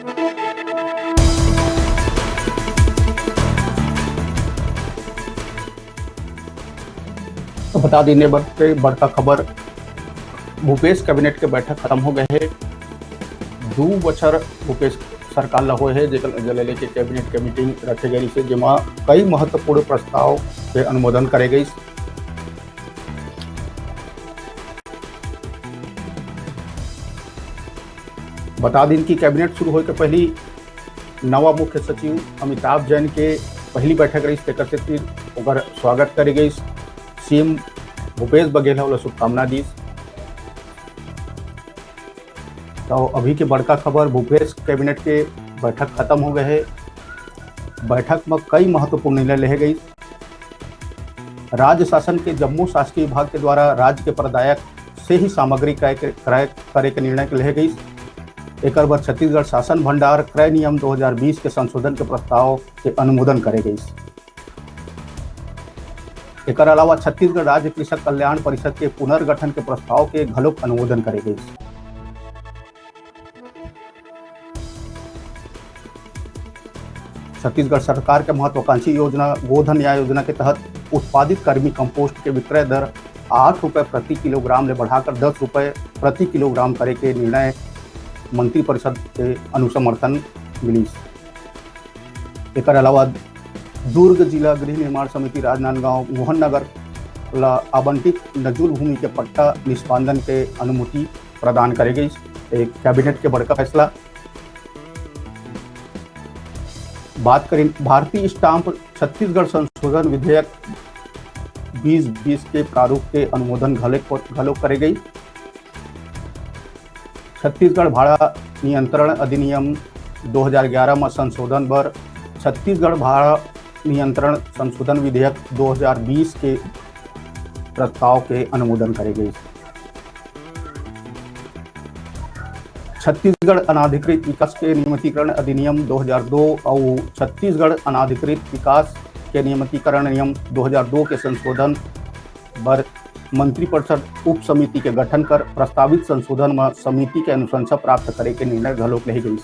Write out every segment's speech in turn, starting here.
तो बता देने बड़का खबर, भूपेश कैबिनेट के बैठक खत्म हो गए है। 2 बछर भूपेश सरकार ला होए है जेकर लेके कैबिनेट के मीटिंग रखे गई से, जेमा कई महत्वपूर्ण प्रस्ताव के अनुमोदन करे गई। बता दिन कि कैबिनेट शुरू होए के पहली नवा मुख्य सचिव अमिताभ जैन के पहली बैठक रही, ओकर स्वागत करे गई। सीएम भूपेश बघेल वाला शुभकामना दी। तो अभी के बड़का खबर, भूपेश कैबिनेट के बैठक खत्म हो गए है। बैठक में कई महत्वपूर्ण निर्णय लिए गई। राज्य शासन के जम्मू शासकीय विभाग के द्वारा राज्य के प्रदायक से ही सामग्री क्रय करे के निर्णय लिए गई। एक बार छत्तीसगढ़ शासन भंडार क्रय नियम 2020 के संशोधन के प्रस्ताव के अनुमोदन करे गई। एक अलावा छत्तीसगढ़ राज्य कृषक कल्याण परिषद के पुनर्गठन के प्रस्ताव के घलोक अनुमोदन करे गई। छत्तीसगढ़ सरकार के महत्वाकांक्षी योजना गोधन न्याय योजना के तहत उत्पादित कर्मी कंपोस्ट के विक्रय दर 8 रुपये प्रति किलोग्राम ले बढ़ाकर 10 रुपये प्रति किलोग्राम करे के निर्णय मंत्रिपरिषद के अनुसमर्थन मिली। एक अलावा दुर्ग जिला गृह निर्माण समिति राजनांदगांव मोहन नगर ला आवंटित नजूल भूमि के पट्टा निष्पादन के अनुमति प्रदान करे गई। एक कैबिनेट के बड़का फैसला। बात करें भारतीय स्टाम्प छत्तीसगढ़ संशोधन विधेयक 2020 के प्रारूप के अनुमोदन घलोक करे गई। छत्तीसगढ़ भाड़ा नियंत्रण अधिनियम 2011 में संशोधन बर छत्तीसगढ़ भाड़ा नियंत्रण संशोधन विधेयक 2020 के प्रस्ताव के अनुमोदन करे गई। छत्तीसगढ़ अनाधिकृत विकास के नियमितीकरण अधिनियम 2002 और छत्तीसगढ़ अनाधिकृत विकास के नियमितीकरण नियम 2002 के संशोधन पर मंत्रिपरिषद उप समिति के गठन कर प्रस्तावित संशोधन में समिति के अनुशंसा प्राप्त करे के निर्णय घलोक ली गई।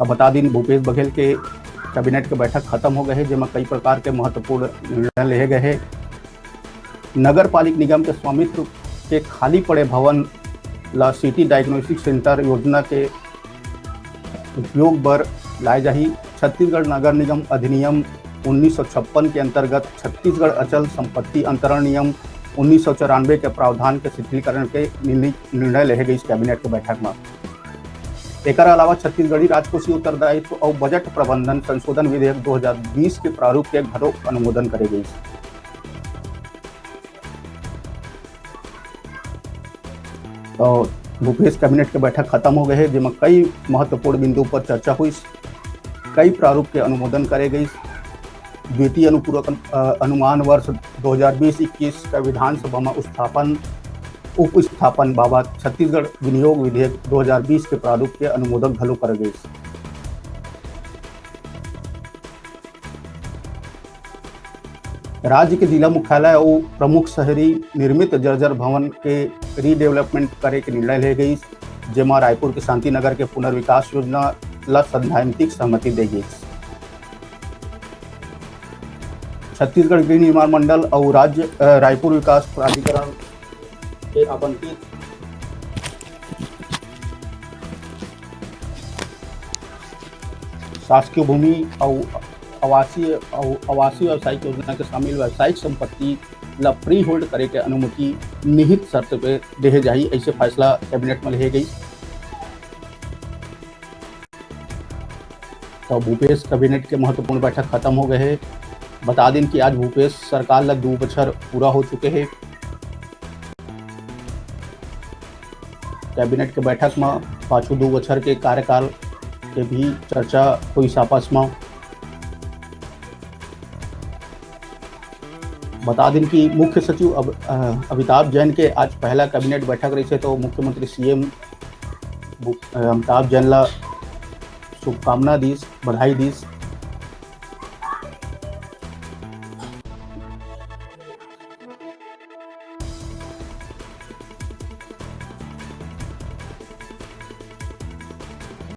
अब बता दिन भूपेश बघेल के कैबिनेट के बैठक खत्म हो गए है, जिसमें कई प्रकार के महत्वपूर्ण निर्णय लिए गए हैं। नगर पालिक निगम के स्वामित्व के खाली पड़े भवन ला सिटी डायग्नोस्टिक सेंटर योजना के उपयोग पर लाए जाही। छत्तीसगढ़ नगर निगम अधिनियम 1956 के अंतर्गत छत्तीसगढ़ अचल संपत्ति अंतरण नियम 1994 के प्रावधान के शिथिलीकरण के निर्णय लिए गई कैबिनेट के बैठक में। एक अलावा छत्तीसगढ़ी राजकोषीय उत्तरदायित्व और बजट प्रबंधन संशोधन विधेयक 2020 के प्रारूप के घरों अनुमोदन करे गई। तो भूपेश कैबिनेट के बैठक खत्म हो गए है, जिसमें कई महत्वपूर्ण बिंदु पर चर्चा हुई, कई प्रारूप के अनुमोदन करे गई। द्वितीय अनुपूरक अनुमान वर्ष 2020-21 का विधानसभा में उपस्थापन बाबत छत्तीसगढ़ विनियोग विधेयक 2020 के प्रारूप के अनुमोदन घलो कर गई। राज्य के जिला मुख्यालय और प्रमुख शहरी निर्मित जर्जर भवन के रीडेवलपमेंट करे के निर्णय ले गई, जेमा रायपुर के शांति नगर के पुनर्विकास योजना ला सैद्धांतिक सहमति दी गई। छत्तीसगढ़ गृह निर्माण मंडल और राज्य रायपुर विकास प्राधिकरण के आवंटित शासकीय भूमि और आवासीय व्यावसायिक योजना के शामिल व्यावसायिक संपत्ति ला फ्री होल्ड करे के अनुमति निहित शर्त पे दे जाही, ऐसे फैसला कैबिनेट में लिए गई। तो भूपेश कैबिनेट के महत्वपूर्ण बैठक खत्म हो गए है। बता दें कि आज भूपेश सरकार ला 2 बछर पूरा हो चुके हैं। कैबिनेट के बैठक में पाछू 2 बछर के कार्यकाल के भी चर्चा हुई आपस में। बता दें कि मुख्य सचिव अमिताभ जैन के आज पहला कैबिनेट बैठक रही है, तो मुख्यमंत्री सीएम अमिताभ जैन ला शुभकामना दी, बधाई दी।